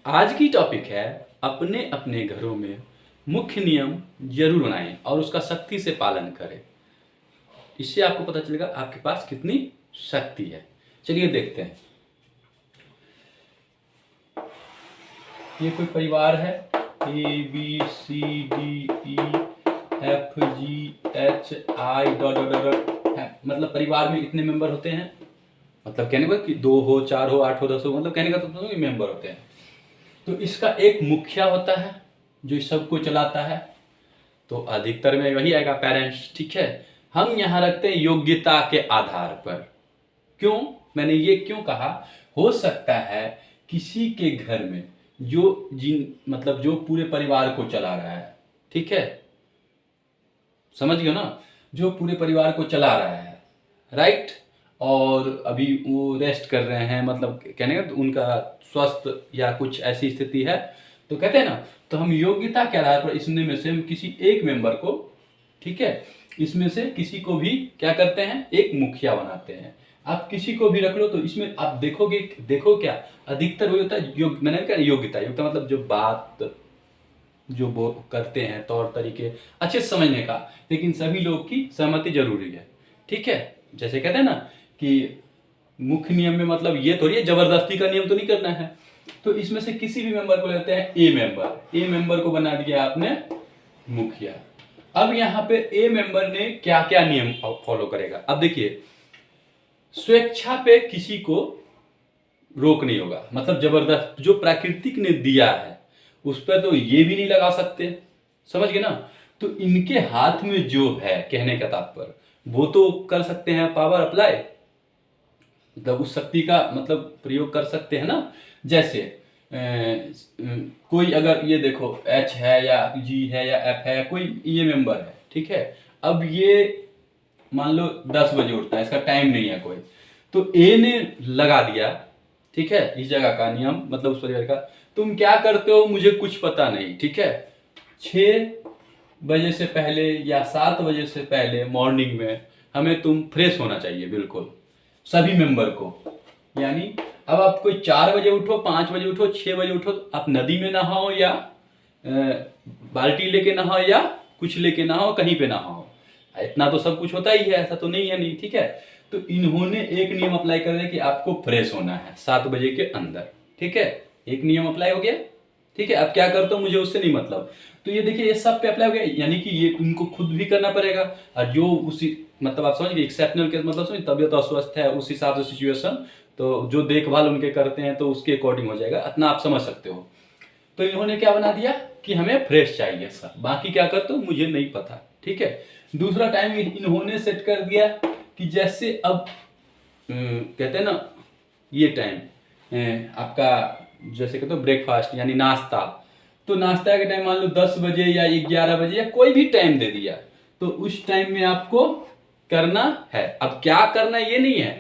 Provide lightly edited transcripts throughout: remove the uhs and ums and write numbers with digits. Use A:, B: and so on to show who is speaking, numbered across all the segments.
A: आज की टॉपिक है अपने अपने घरों में मुख्य नियम जरूर बनाएं और उसका सख्ती से पालन करें। इससे आपको पता चलेगा आपके पास कितनी शक्ति है। चलिए देखते हैं। ये कोई परिवार है, ABCDEFGHI है। मतलब परिवार में इतने मेंबर होते हैं, मतलब कहने का कि 2 हो, 4 हो, 8 हो, 10 हो, मतलब कहने का तो मेंबर होते हैं। तो इसका एक मुखिया होता है जो इस सबको चलाता है। तो अधिकतर में वही आएगा, पेरेंट्स। ठीक है, हम यहाँ रखते हैं योग्यता के आधार पर। क्यों, मैंने ये क्यों कहा, हो सकता है किसी के घर में जो मतलब जो पूरे परिवार को चला रहा है, ठीक है, समझ गए ना, जो पूरे परिवार को चला रहा है, राइट, और अभी वो रेस्ट कर रहे हैं, मतलब कहने का तो उनका स्वस्थ या कुछ ऐसी स्थिति है, तो कहते हैं ना, तो हम योग्यता के आधार पर इसमें में से हम किसी एक मेंबर को, ठीक है, इसमें से किसी को भी क्या करते हैं, एक मुखिया बनाते हैं। आप किसी को भी रख लो, तो इसमें आप देखोगे, देखो क्या अधिकतर वो होता है मैंने कहा योग्यता, योग्यता मतलब जो बात जो वो करते हैं, तौर तरीके अच्छे से समझने का, लेकिन सभी लोग की सहमति जरूरी है। ठीक है, जैसे कहते हैं ना कि मुख्य नियम में मतलब ये थोड़ी है जबरदस्ती का नियम तो नहीं करना है। तो इसमें से किसी भी मेंबर को लेते हैं ए मेंबर को बना दिया आपने मुखिया। अब यहाँ पे ए मेंबर ने क्या क्या नियम फॉलो करेगा। अब देखिए, स्वेच्छा पे किसी को रोक नहीं होगा, मतलब जबरदस्त जो प्राकृतिक ने दिया है उस पर तो ये भी नहीं लगा सकते, समझ गए ना। तो इनके हाथ में जो है, कहने का तात्पर्य, वो तो कर सकते हैं पावर अप्लाई, मतलब उस शक्ति का मतलब प्रयोग कर सकते हैं ना। जैसे कोई अगर ये देखो H है या G है या F है, कोई ये मेंबर है, ठीक है, अब ये मान लो 10 बजे उठता है, इसका टाइम नहीं है कोई, तो ए ने लगा दिया, ठीक है, इस जगह का नियम, मतलब उस परिवार का, तुम क्या करते हो मुझे कुछ पता नहीं, ठीक है, 6 बजे से पहले या 7 बजे से पहले मॉर्निंग में हमें तुम फ्रेश होना चाहिए, बिल्कुल सभी मेंबर को। यानी अब आप कोई 4 बजे उठो, 5 बजे उठो, 6 बजे उठो, आप नदी में नहाओ या बाल्टी लेके नहाओ या कुछ लेके नहाओ, कहीं पे नहाओ, इतना तो सब कुछ होता ही है, ऐसा तो नहीं है नहीं, ठीक है। तो इन्होंने एक नियम अप्लाई कर दिया कि आपको फ्रेश होना है 7 बजे के अंदर, ठीक है, एक नियम अप्लाई हो गया, ठीक है। अब क्या करते हो मुझे उससे नहीं मतलब। तो ये देखिए ये सब पे अप्लाई हो गया, यानी कि ये उनको खुद भी करना पड़ेगा, और जो उसी मतलब आप समझ गए एक्सेप्शनल केस, मतलब समझ, तबियत अस्वस्थ है उस हिसाब से सिचुएशन, तो जो देखभाल उनके करते हैं तो उसके अकॉर्डिंग हो जाएगा, इतना आप समझ सकते हो। तो इन्होंने क्या बना दिया कि हमें फ्रेश चाहिए सब, बाकी क्या करते हो मुझे नहीं पता, ठीक है। दूसरा टाइम इन्होंने सेट कर दिया कि जैसे अब कहते हैं ना ये टाइम आपका, जैसे कहते हो ब्रेकफास्ट यानी नाश्ता, तो नाश्ता के टाइम मान लो 10 बजे या 11 बजे या कोई भी टाइम दे दिया, तो उस टाइम में आपको करना है। अब क्या करना ये नहीं है,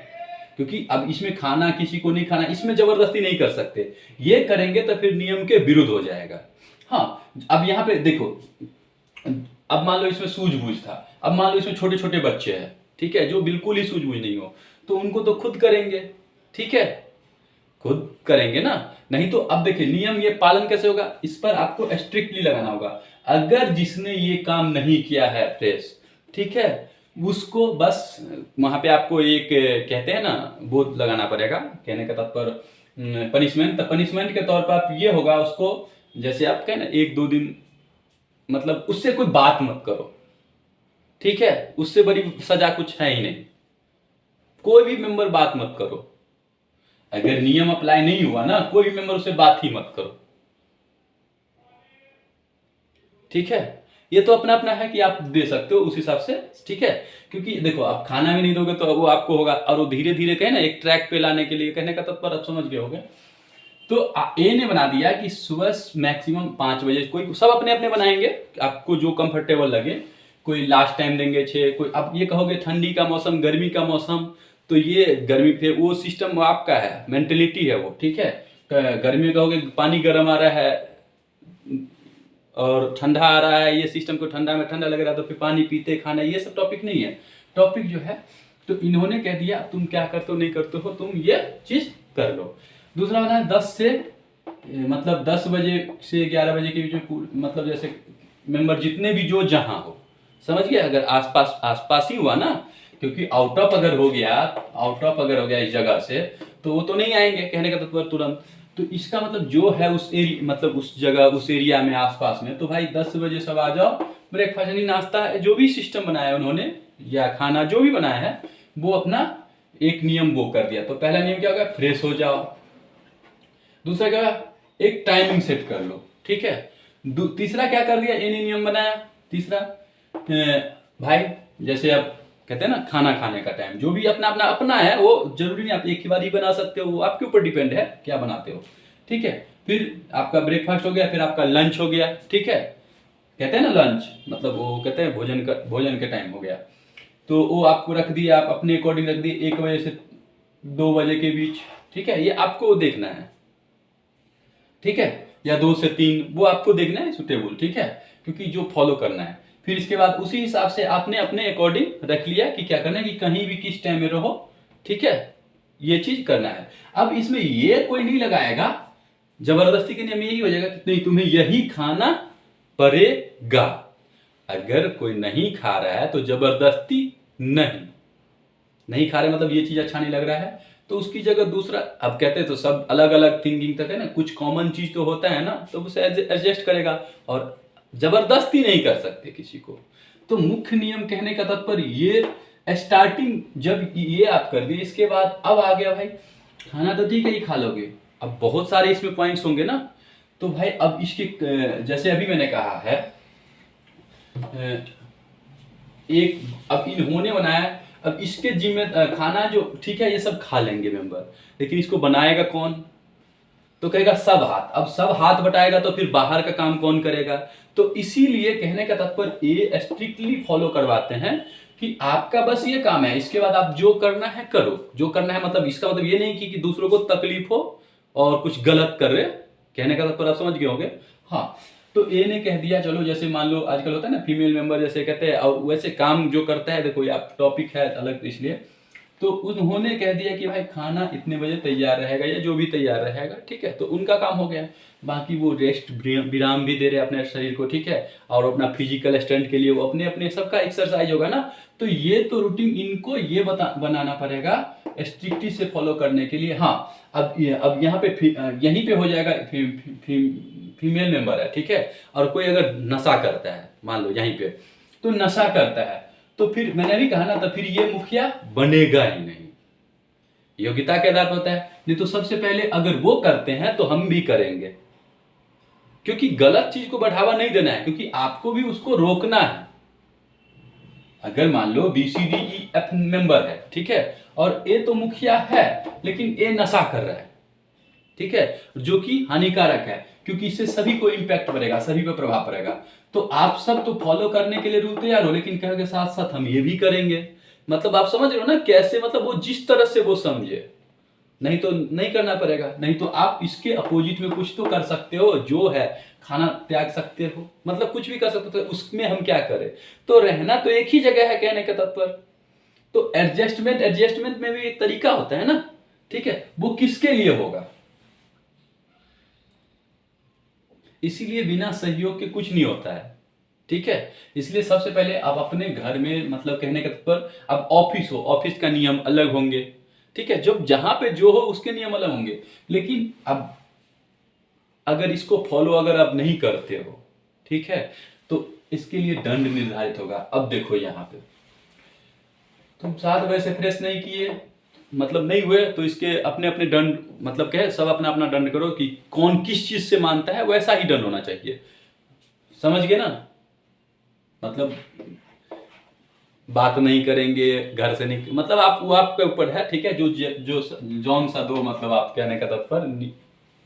A: क्योंकि अब इसमें खाना किसी को नहीं खाना, इसमें जबरदस्ती नहीं कर सकते, ये करेंगे तो फिर नियम के विरुद्ध हो जाएगा। हाँ, अब यहाँ पे देखो, अब मान लो इसमें सूझबूझ था, अब मान लो इसमें छोटे छोटे बच्चे हैं, ठीक है, जो बिल्कुल ही सूझबूझ नहीं हो, तो उनको तो खुद करेंगे, ठीक है, खुद करेंगे ना। नहीं तो अब देखिए नियम ये पालन कैसे होगा, इस पर आपको स्ट्रिक्टली लगाना होगा। अगर जिसने ये काम नहीं किया है फ्रेश, ठीक है, उसको बस वहां पे आपको एक कहते हैं ना वो लगाना पड़ेगा, कहने का तात्पर्य पनिशमेंट। तो पनिशमेंट के तौर पर आप ये होगा उसको, जैसे आप कहें ना 1-2 दिन, मतलब उससे कोई बात मत करो, ठीक है, उससे बड़ी सजा कुछ है ही नहीं, कोई भी मेंबर बात मत करो। अगर नियम अप्लाई नहीं हुआ ना, कोई भी मेंबर उससे बात ही मत करो, ठीक है। ये तो अपना अपना है कि आप दे सकते हो उस हिसाब से, ठीक है। क्योंकि देखो आप खाना भी नहीं दोगे तो वो आपको होगा, और वो धीरे धीरे कहे ना एक ट्रैक पे लाने के लिए, कहने का तत्पर आप समझ गए होंगे। तो ए ने बना दिया कि सुबह मैक्सिमम 5 बजे, कोई सब अपने अपने बनाएंगे, आपको जो कंफर्टेबल लगे, कोई लास्ट टाइम देंगे 6, कोई अब ये कहोगे ठंडी का मौसम, गर्मी का मौसम, तो ये गर्मी फिर वो सिस्टम आपका है, मेंटेलिटी है वो, ठीक है। गर्मी में कहोगे पानी गर्म आ रहा है और ठंडा आ रहा है, ये सिस्टम को ठंडा में ठंडा लग रहा है तो फिर पानी पीते खाना, ये सब टॉपिक नहीं है। टॉपिक जो है, तो इन्होंने कह दिया तुम क्या करते हो नहीं करते हो, तुम ये चीज कर लो। दूसरा बना है 10 से मतलब 10 बजे से 11 बजे के बीच में मतलब जैसे मेंबर जितने भी जो जहां हो, समझ गए, अगर आसपास ही हुआ ना, क्योंकि आउट ऑफ अगर हो गया इस जगह से, तो वो तो नहीं आएंगे, कहने का तात्पर्य तुरंत। तो इसका मतलब जो है उस एरिया, मतलब उस जगह उस एरिया में आसपास में, तो भाई 10 बजे सब आ जाओ, ब्रेकफास्ट यानी नाश्ता जो भी सिस्टम बनाया है उन्होंने, या खाना जो भी बनाया है, वो अपना एक नियम वो कर दिया। तो पहला नियम क्या होगा, फ्रेश हो जाओ। दूसरा क्या, एक टाइमिंग सेट कर लो, ठीक है। तीसरा क्या कर दिया, ये नियम बनाया। तीसरा भाई जैसे आप कहते हैं ना, खाना खाने का टाइम जो भी अपना अपना अपना है, वो जरूरी नहीं आप एक ही बार ही बना सकते हो, वो आपके ऊपर डिपेंड है क्या बनाते हो, ठीक है। फिर आपका ब्रेकफास्ट हो गया, फिर आपका लंच हो गया, ठीक है। कहते हैं ना लंच, मतलब वो कहते हैं भोजन के टाइम हो गया, तो वो आपको रख दिया, आप अपने अकॉर्डिंग रख दिए 1 बजे से 2 बजे के बीच, ठीक है। ये आपको देखना है, ठीक है, या 2 से 3, वो आपको देखना है सुटेबल, ठीक है, क्योंकि जो फॉलो करना है। फिर इसके बाद उसी हिसाब से आपने अपने अकॉर्डिंग रख लिया कि क्या करना है, कि कहीं भी किस टाइम में रहो, ठीक है, ये चीज करना है। अब इसमें ये कोई नहीं लगाएगा, जबरदस्ती के नियम यही हो जाएगा कि नहीं तुम्हें यही खाना पड़ेगा। अगर कोई नहीं खा रहा है तो जबरदस्ती नहीं, नहीं खा रहे मतलब ये चीज अच्छा नहीं लग रहा है, तो उसकी जगह दूसरा, अब कहते हैं तो सब अलग अलग थिंकिंग तक है ना, कुछ कॉमन चीज तो होता है ना, तो उसे एडजस्ट करेगा, और जबरदस्ती नहीं कर सकते किसी को। तो मुख्य नियम कहने का तात्पर्य ये स्टार्टिंग जब ये आप कर दिए, इसके बाद अब आ गया भाई खाना तो ठीक है ही खा लोगे, अब बहुत सारे इसमें पॉइंट्स होंगे ना, तो भाई अब इसके जैसे अभी मैंने कहा है, एक अब इन्होंने बनाया, अब इसके जिम्मे खाना जो ठीक है ये सब खा लेंगे मेंबर, लेकिन इसको बनाएगा कौन, तो कहेगा सब हाथ, अब सब हाथ बटाएगा तो फिर बाहर का काम कौन करेगा। तो इसीलिए कहने का तात्पर्य ये स्ट्रिक्टली फॉलो करवाते हैं कि आपका बस ये काम है, इसके बाद आप जो करना है करो, जो करना है, मतलब इसका मतलब ये नहीं कि दूसरों को तकलीफ हो और कुछ गलत कर रहे, कहने का तात्पर्य आप समझ गए होंगे। हाँ, तो ए ने कह दिया, चलो जैसे मान लो आजकल होता है ना फीमेल मेंबर जैसे कहते हैं, और वैसे काम जो करता है, देखो ये आप टॉपिक है अलग इसलिए, तो उन्होंने कह दिया कि भाई खाना इतने बजे तैयार रहेगा या जो भी तैयार रहेगा, ठीक है, तो उनका काम हो गया। बाकी वो रेस्ट विराम भी दे रहे अपने शरीर को, ठीक है, और अपना फिजिकल स्ट्रेंथ के लिए वो अपने अपने सबका एक्सरसाइज होगा ना, तो ये तो रूटीन इनको ये बनाना पड़ेगा स्ट्रिक्टली से फॉलो करने के लिए। हाँ, अब यहाँ पे यहीं पे हो जाएगा फीमेल मेंबर है, ठीक है, और कोई अगर नशा करता है मान लो यहीं पे, तो नशा करता है, तो फिर मैंने भी कहा ना, तो फिर ये मुखिया बनेगा ही नहीं, योग्यता के आधार पर होता है। नहीं तो सबसे पहले अगर वो करते हैं तो हम भी करेंगे, क्योंकि गलत चीज को बढ़ावा नहीं देना है, क्योंकि आपको भी उसको रोकना है। अगर मान लो BCDEF मेंबर है, ठीक है, और ए तो मुखिया है लेकिन ए नशा कर रहा है, ठीक है, जो कि हानिकारक है, क्योंकि इससे सभी को इंपैक्ट पड़ेगा, सभी पर प्रभाव पड़ेगा। तो आप सब तो फॉलो करने के लिए रूल तैयार हो, लेकिन कहोगे साथ साथ हम ये भी करेंगे, मतलब आप समझ रहे हो ना कैसे, मतलब वो जिस तरह से वो समझे, नहीं तो नहीं करना पड़ेगा। नहीं तो आप इसके अपोजिट में कुछ तो कर सकते हो, जो है खाना त्याग सकते हो, मतलब कुछ भी कर सकते हो, तो उसमें हम क्या करें, तो रहना तो एक ही जगह है, कहने का तात्पर्य। तो एडजस्टमेंट में भी एक तरीका होता है ना, ठीक है, वो किसके लिए होगा, इसीलिए बिना सहयोग के कुछ नहीं होता है, ठीक है। इसलिए सबसे पहले आप अपने घर में, मतलब कहने का पर अब ऑफिस हो, ऑफिस का नियम अलग होंगे, ठीक है, जब जहां पे जो हो उसके नियम अलग होंगे, लेकिन अब अगर इसको फॉलो अगर आप नहीं करते हो, ठीक है, तो इसके लिए दंड निर्धारित होगा। अब देखो यहां पे तुम 7 बजे से फ्रेश नहीं किए, मतलब नहीं हुए, तो इसके अपने अपने दंड, मतलब क्या है, सब अपना अपना दंड करो कि कौन किस चीज से मानता है, वैसा ही दंड होना चाहिए, समझ गए ना। मतलब बात नहीं करेंगे, घर से नहीं, मतलब आप वो आपके ऊपर है, ठीक है, जो जौन सा दो, मतलब आप कहने का तात्पर्य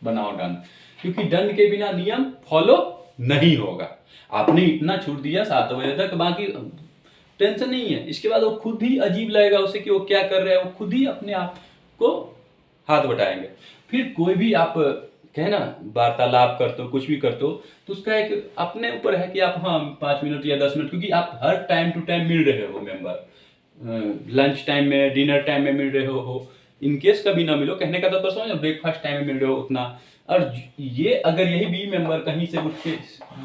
A: बनाओ दंड, क्योंकि दंड के बिना नियम फॉलो नहीं होगा। आपने इतना छूट दिया 7 बजे तक, बाकी टेंशन नहीं है, इसके बाद वो खुद ही अजीब लगेगा उसे कि वो क्या कर रहे हैं, वो खुद ही अपने आप को हाथ बटाएंगे। फिर कोई भी आप कहे ना वार्तालाप करते हो, कुछ भी करते हो, तो उसका एक अपने ऊपर है कि आप हाँ 5 मिनट या 10 मिनट, क्योंकि आप हर टाइम टू टाइम मिल रहे हो मेंबर, लंच टाइम में, डिनर टाइम में मिल रहे हो, इनकेस कभी ना मिलो, कहने का तो समझो ब्रेकफास्ट टाइम में मिल रहे हो उतना, और ये अगर यही बी मेंबर कहीं से उठ के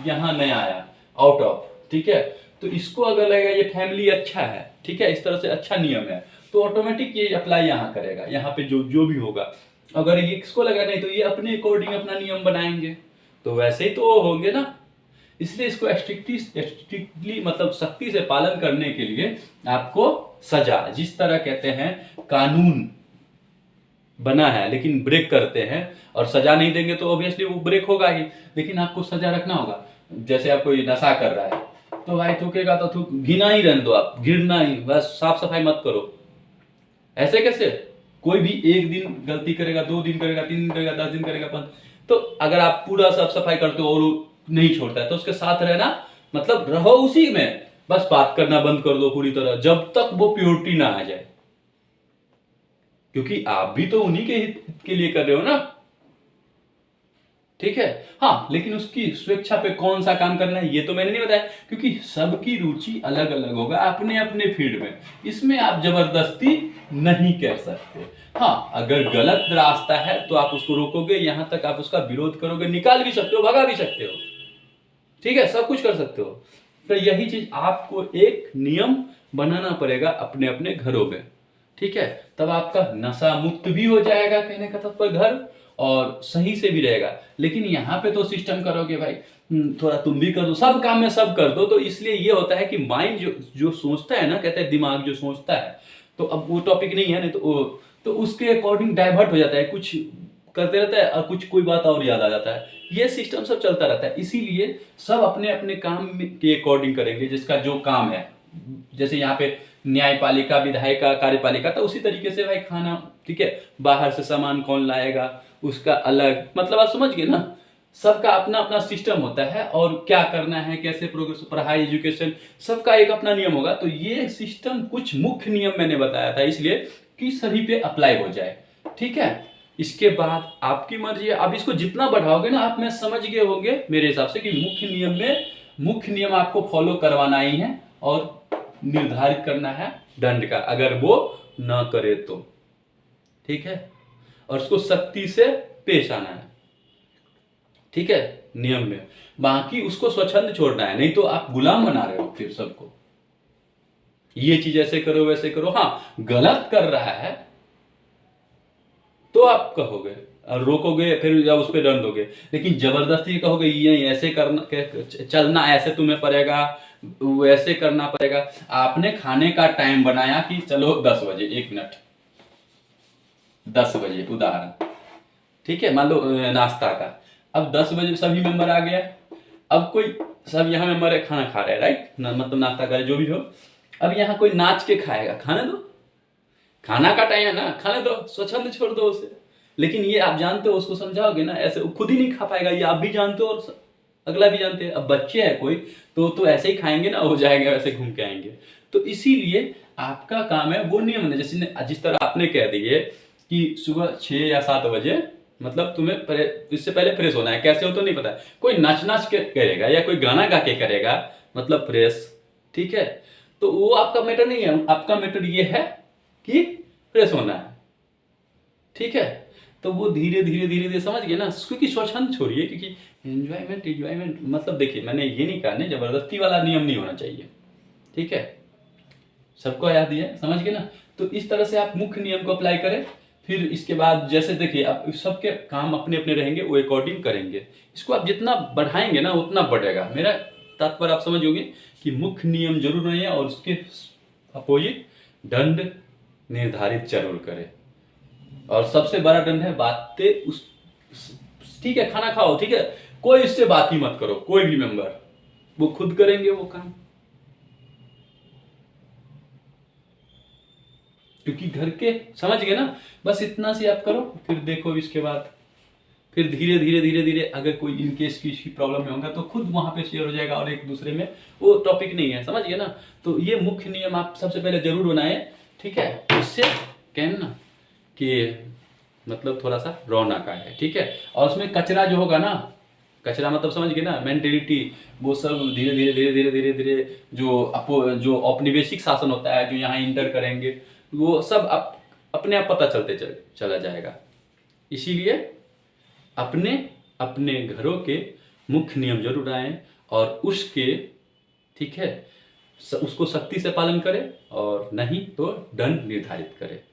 A: यहाँ नहीं आया आउट ऑफ, ठीक है, तो इसको अगर लगेगा ये फैमिली अच्छा है, ठीक है, इस तरह से अच्छा नियम है, तो ऑटोमेटिक ये अप्लाई यहाँ करेगा, यहाँ पे जो जो भी होगा। अगर ये किसको लगा नहीं तो ये अपने अकॉर्डिंग अपना नियम बनाएंगे, तो वैसे ही तो होंगे ना। इसलिए इसको स्ट्रिक्टली मतलब सख्ती से पालन करने के लिए आपको सजा, जिस तरह कहते हैं कानून बना है लेकिन ब्रेक करते हैं और सजा नहीं देंगे तो ऑब्वियसली वो ब्रेक होगा ही, लेकिन आपको सजा रखना होगा। जैसे आप कोई नशा कर रहा है तो भाई थूकेगा तो थूक, घिना ही रहने दो, आप गिरना ही, बस साफ सफाई मत करो। ऐसे कैसे? कोई भी एक दिन गलती करेगा, 2 दिन करेगा, 3 दिन करेगा, 10 दिन करेगा, तो अगर आप पूरा साफ सफाई करते हो और नहीं छोड़ता है तो उसके साथ रहना, मतलब रहो उसी में, बस बात करना बंद कर दो पूरी तरह, जब तक वो प्योरिटी ना आ जाए, क्योंकि आप भी तो उन्हीं के हित के लिए कर रहे हो ना, ठीक है। हाँ, लेकिन उसकी स्वेच्छा पे कौन सा काम करना है ये तो मैंने नहीं बताया, क्योंकि सबकी रुचि अलग अलग होगा अपने अपने फील्ड में, इसमें आप जबरदस्ती नहीं कर सकते। हाँ, अगर गलत रास्ता है तो आप उसको रोकोगे, यहां तक आप उसका विरोध करोगे, निकाल भी सकते हो, भगा भी सकते हो, ठीक है, सब कुछ कर सकते हो। तो यही चीज आपको एक नियम बनाना पड़ेगा अपने अपने घरों में, ठीक है, तब आपका नशा मुक्त भी हो जाएगा, कहने का तात्पर्य घर, और सही से भी रहेगा। लेकिन यहाँ पे तो सिस्टम करोगे भाई, थोड़ा तुम भी कर दो, सब काम में सब कर दो, तो इसलिए ये होता है कि माइंड जो जो सोचता है ना, कहते हैं दिमाग जो सोचता है, तो अब वो टॉपिक नहीं है, नहीं तो उसके अकॉर्डिंग डाइवर्ट हो जाता है, कुछ करते रहता है और कुछ कोई बात और याद आ जाता है, ये सिस्टम सब चलता रहता है। इसीलिए सब अपने अपने काम के अकॉर्डिंग करेंगे, जिसका जो काम है। जैसे यहाँ पे न्यायपालिका, विधायिका, कार्यपालिका, तो उसी तरीके से भाई खाना, ठीक है, बाहर से सामान कौन लाएगा उसका अलग, मतलब आप समझ गए ना, सबका अपना अपना सिस्टम होता है, और क्या करना है, कैसे प्रोग्रेस, पढ़ाई, एजुकेशन, सबका एक अपना नियम होगा। तो ये सिस्टम कुछ मुख्य नियम मैंने बताया था इसलिए कि सभी पे अप्लाई हो जाए, ठीक है। इसके बाद आपकी मर्जी है, आप इसको जितना बढ़ाओगे ना, आप, मैं समझ गए होंगे मेरे हिसाब से कि मुख्य नियम आपको फॉलो करवाना ही है और निर्धारित करना है दंड का, अगर वो ना करे तो, ठीक है, और उसको सख्ती से पेश आना है, ठीक है, नियम में। बाकी उसको स्वच्छंद छोड़ना है, नहीं तो आप गुलाम बना रहे हो फिर सबको, ये चीज ऐसे करो वैसे करो। हाँ, गलत कर रहा है तो आप कहोगे और रोकोगे, फिर जब उस पर दंड दोगे, लेकिन जबरदस्ती कहोगे ये ऐसे करना, चलना ऐसे तुम्हें पड़ेगा, वैसे करना पड़ेगा। आपने खाने का टाइम बनाया कि चलो 10 बजे, 1 मिनट, 10 बजे उदाहरण, ठीक है, मान लो नाश्ता का, अब 10 बजे सभी मेंबर आ गया, अब कोई सब यहाँ मेंबर है, खाना खा रहे हैं, राइट, मतलब नाश्ता करे जो भी हो, अब यहाँ कोई नाच के खाएगा, खाने दो, खाना का टाइम है ना, खाने दो, स्वच्छंद छोड़ दो उसे। लेकिन ये आप जानते हो, उसको समझाओगे ना, ऐसे खुद ही नहीं खा पाएगा, ये आप भी जानते हो और अगला भी जानते हैं। अब बच्चे हैं कोई तो ऐसे ही खाएंगे ना, हो जाएगा, वैसे घूम के आएंगे। तो इसीलिए आपका काम है वो नियम है, जैसे जिस तरह आपने कह दिए कि सुबह 6 या 7 बजे, मतलब तुम्हें इससे पहले फ्रेश होना है, कैसे हो तो नहीं पता, कोई नाच के करेगा या कोई गाना गा के करेगा, मतलब फ्रेश, ठीक है, तो वो आपका मैटर नहीं है, आपका मैटर ये है कि फ्रेश होना है, ठीक है। तो वो धीरे धीरे धीरे धीरे, समझ गए ना, क्योंकि स्वच्छंद छोड़िए, क्योंकि एंजॉयमेंट मतलब देखिए, मैंने ये नहीं कहा, जबरदस्ती वाला नियम नहीं होना चाहिए, ठीक है, सबको याद है, समझ गए ना। तो इस तरह से आप मुख्य नियम को अप्लाई करें, फिर इसके बाद जैसे देखिए, आप सबके काम अपने अपने रहेंगे, वो अकॉर्डिंग करेंगे, इसको आप जितना बढ़ाएंगे ना उतना बढ़ेगा। मेरा तात्पर्य आप समझोगे कि मुख्य नियम जरूर रहे और उसके अपोजिट दंड निर्धारित जरूर करें। और सबसे बड़ा दंड है बातें उस, ठीक है, खाना खाओ, ठीक है, कोई इससे बात ही मत करो, कोई भी मेंबर, वो खुद करेंगे वो काम, क्योंकि घर के, समझ गए ना, बस इतना से आप करो, फिर देखो इसके बाद फिर धीरे धीरे धीरे धीरे अगर कोई इन केस की प्रॉब्लम में होगा तो खुद वहां पे शेयर हो जाएगा, और एक दूसरे में वो टॉपिक नहीं है, समझ गए ना। तो ये मुख्य नियम आप सबसे पहले जरूर बनाए, ठीक है, इससे कहना ना कि मतलब थोड़ा सा रौनक आए, ठीक है। और उसमें कचरा जो होगा ना, कचरा मतलब समझ गए ना, मेंटेलिटी, वो सब धीरे धीरे धीरे धीरे धीरे धीरे जो औपनिवेशिक शासन होता है, जो यहाँ इंटर करेंगे, वो सब अपने आप पता चलते चला जाएगा। इसीलिए अपने अपने घरों के मुख्य नियम जरूर आए और उसके, ठीक है, उसको सख्ती से पालन करे और नहीं तो दंड निर्धारित करे।